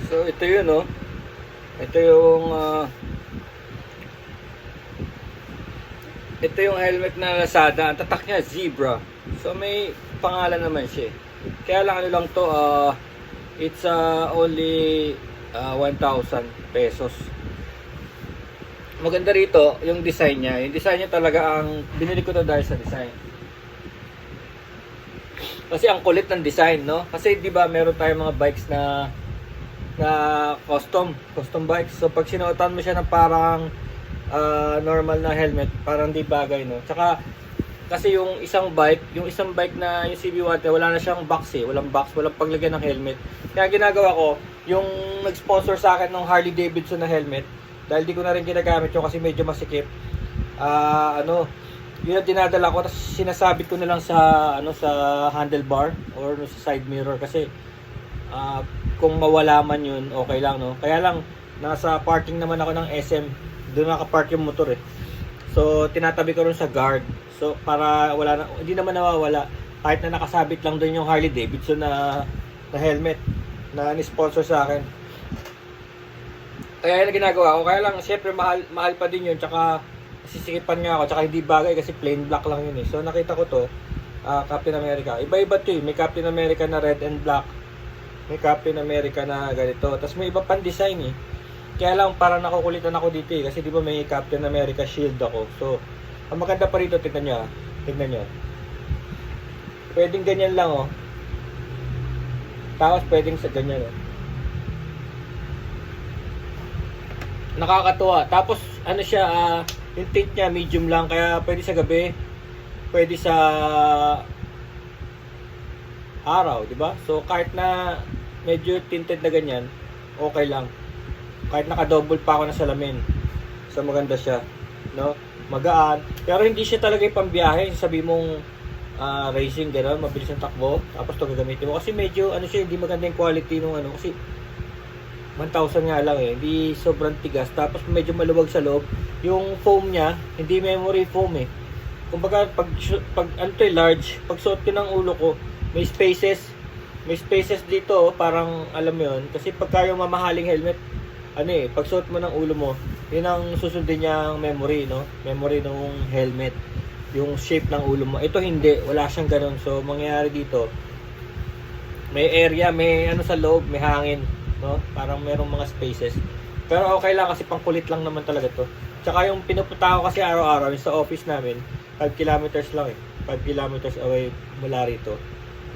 So ito yun, no? Ito yung ito yung helmet na Lazada. Ang tatak niya Zebra. So may pangalan naman siya. Kaya lang ano lang to, it's only 1,000 pesos. Maganda rito yung design niya. Yung design niya talaga ang binili ko to dahil sa design. Kasi ang kulit ng design, no? Kasi 'di ba meron tayong mga bikes na custom bikes. So pag sinuotan mo siya ng parang normal na helmet, parang di bagay, no? Tsaka kasi yung isang bike na yung CB110, wala na siyang box eh. Walang box, walang paglagyan ng helmet. Kaya ginagawa ko, yung nag-sponsor sa akin ng Harley Davidson na helmet, dahil di ko na rin ginagamit yun kasi medyo masikip. Yun ang dinadala ko, tapos sinasabit ko na lang sa handlebar or sa side mirror kasi kung mawala man yun, okay lang, no? Kaya lang, nasa parking naman ako ng SM, doon nakapark yung motor eh. So, tinatabi ko rin sa guard. So, para wala na, hindi naman nawawala. Kahit na nakasabit lang doon yung Harley Davidson na helmet na ni-sponsor sa akin. Kaya yun ang ginagawa ko. Kaya lang, siyempre, mahal pa din yun. Tsaka, sisikipan nga ako. Tsaka hindi bagay kasi plain black lang yun eh. So, nakita ko to, Captain America. Iba-iba to eh. May Captain America na red and black. May Captain America na ganito. Tapos may iba pang design eh. Kaya lang parang nakukulitan ako dito eh. Kasi di ba may Captain America shield ako. So, ang maganda pa rito, tignan nyo. Tignan nyo. Pwedeng ganyan lang oh. Tapos pwedeng sa ganyan oh. Nakakatuwa. Tapos ano siya, yung tint niya medium lang. Kaya pwede sa gabi. Pwede sa araw, di ba? So kahit na medyo tinted na ganyan, okay lang. Kahit naka-double pa ako ng salamin. So maganda siya, no? Magaan. Pero hindi siya talaga yung pambiyahe. Sabi mong racing, gano'n, mabilis ang takbo. Tapos ito gagamitin mo. Kasi medyo, ano siya, hindi maganda yung quality nung ano. Kasi 1,000 nga lang eh. Hindi sobrang tigas. Tapos medyo maluwag sa loob. Yung foam niya, hindi memory foam eh. Kumbaga, pag ano to, large, pag suot ko ng ulo ko, may spaces. May spaces dito, parang alam mo yun. Kasi pagka yung mamahaling helmet, ano eh, pag suot mo ng ulo mo, yun ang susundin niyang memory, no? Memory ng helmet. Yung shape ng ulo mo. Ito hindi, wala siyang ganun. So, mangyayari dito, may area, may ano sa loob, may hangin, no? Parang merong mga spaces. Pero okay lang kasi pangkulit lang naman talaga to. Tsaka yung pinupunta ko kasi araw-araw sa office namin, 5 kilometers lang eh. 5 kilometers away mula rito,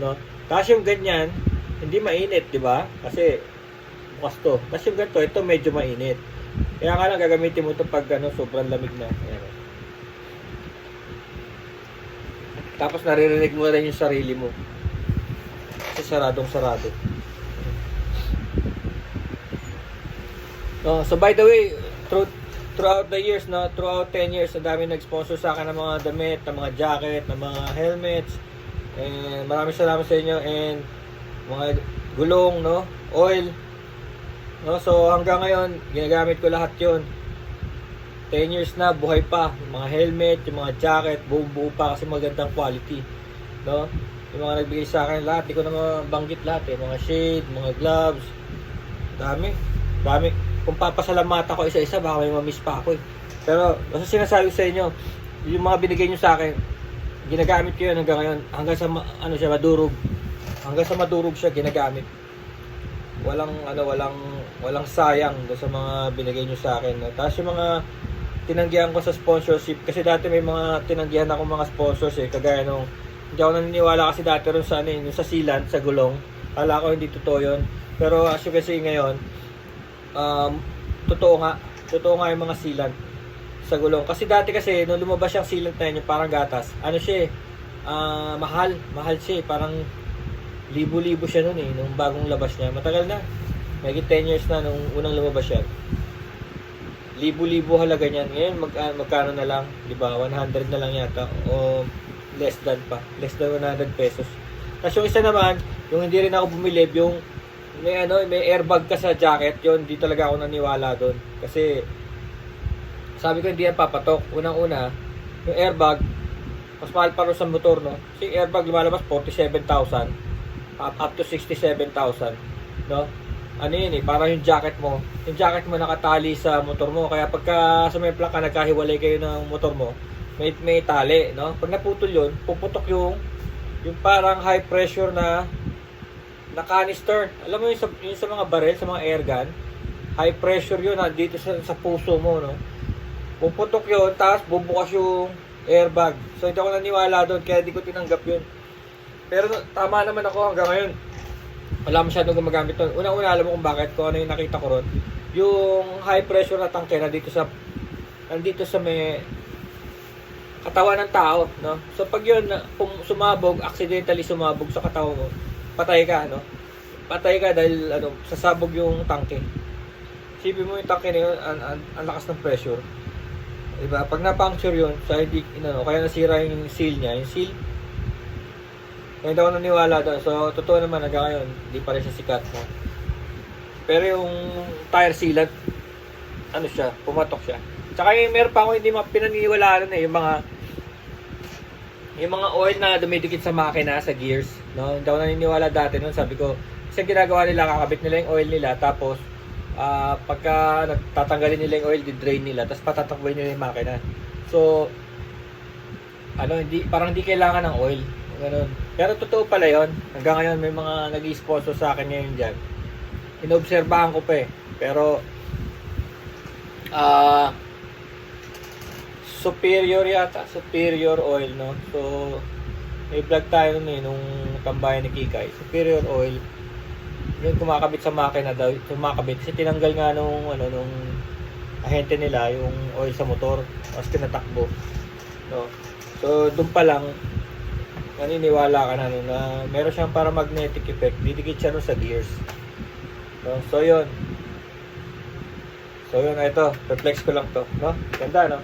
no? Tapos yung ganyan, hindi mainit, di ba? Kasi bukas to. Tapos yung ganito, ito medyo mainit. Kaya nga lang gagamitin mo ito pag ano, sobrang lamig na. Ayan. Tapos naririnig mo rin yung sarili mo. Kasi saradong sarado. So by the way, throughout the years, no, throughout 10 years, ang dami nag-sponsor sa akin ng mga damit, ng mga jacket, ng mga helmets. And maraming salamat sa inyo and mga gulong, no, oil. No, so hanggang ngayon, ginagamit ko lahat 'yon. 10 years na, buhay pa. Yung mga helmet, yung mga jacket, buo-buo pa kasi magandang quality. No? Yung mga nagbigay sa akin lahat, di ko na mabanggit lahat eh. Mga shade, mga gloves. Dami. Dami. Kung papasalamata ko isa-isa, baka may mamiss pa ako eh. Pero, basta sinasabi sa inyo, yung mga binigay nyo sa akin, ginagamit ko yun hanggang ngayon. Hanggang sa, ano siya, madurog. Hanggang sa madurog siya, ginagamit. Walang sayang sa mga binigay nyo sa akin. No? Tapos yung mga tinanggihan ko sa sponsorship, kasi dati may mga tinanggihan ako mga sponsors eh, kagaya nung, hindi ako naniniwala kasi dati rin sa, sa sealant, sa gulong. Kala ko hindi totoo yun. Pero as you can see ngayon, totoo nga yung mga sealant sa gulong. Kasi dati kasi, nung lumabas yung sealant na yun, yung parang gatas, ano siya eh, mahal siya eh, parang libo-libo siya nun eh, nung bagong labas niya. Matagal na. May 10 years na nung unang lumabas siya. Libo-libo halaga niyan. Ngayon, magkano na lang? Diba? 100 na lang yata. O less than pa. Less than 100 pesos. Tapos yung isa naman, yung hindi rin ako bumili, yung may airbag ka sa jacket, yun, hindi talaga ako naniwala doon. Kasi, sabi ko hindi yan papatok. Unang-una, yung airbag, mas mahal pa rin sa motor, no? Kasi airbag lumalabas 47,000. Up to 67,000, no? ano yun eh, parang yung jacket mo nakatali sa motor mo, kaya pagka sa may plaka nagkahiwalay kayo ng motor mo, may tali, no? Pag naputol yun, puputok yung parang high pressure na canister. Alam mo yung sa mga barrel, sa mga air gun, high pressure yun dito sa puso mo, no? Puputok yun, tapos bubukas yung airbag. So hindi ako naniwala doon, kaya di ko tinanggap yun. Pero tama naman ako hanggang ngayon. Wala masyadong gumagamit doon. Una-una, alam mo kung bakit, kung ano yung nakita ko ron. Yung high pressure na tangke na nandito sa may katawan ng tao, no? So pag yun sumabog, accidentally sumabog sa katawan mo, patay ka, no? Patay ka dahil sasabog yung tangke. Isipin mo yung tangke na yun, ang lakas ng pressure. Diba? Pag na-puncture yun, so hindi, kaya nasira yung seal niya. Yung seal, kaya hindi ako naniwala doon. So, totoo naman, hanggang ngayon, hindi pa rin siya sikat. No? Pero yung tire sealant, pumatok siya. Tsaka yung meron pa ako hindi pinaniniwalaan yung mga oil na dumidikit sa makina, sa gears. No? Hindi ako naniniwala dati nun. Sabi ko, kasi ginagawa nila, kakabit nila yung oil nila, tapos pagka tatanggalin nila yung oil, di-drain nila, tapos patatakboy nila yung makina. So, parang hindi kailangan ng oil. Ganun. Pero totoo pala yun. Hanggang ngayon, may mga nag-sponsor sa akin ngayon dyan. Inobserbahan ko pa eh. Pero, superior oil, no? So, may vlog tayo nung tambayan ni Kikay. Superior oil. Yung kumakabit sa makina daw, kasi tinanggal nga nung ahente nila yung oil sa motor, tapos tinatakbo, no? So doon pa lang naniniwala ka na meron siyang para magnetic effect, didikit siya sa gears, no? So yun ito, reflex ko lang to, no? Ganda, no?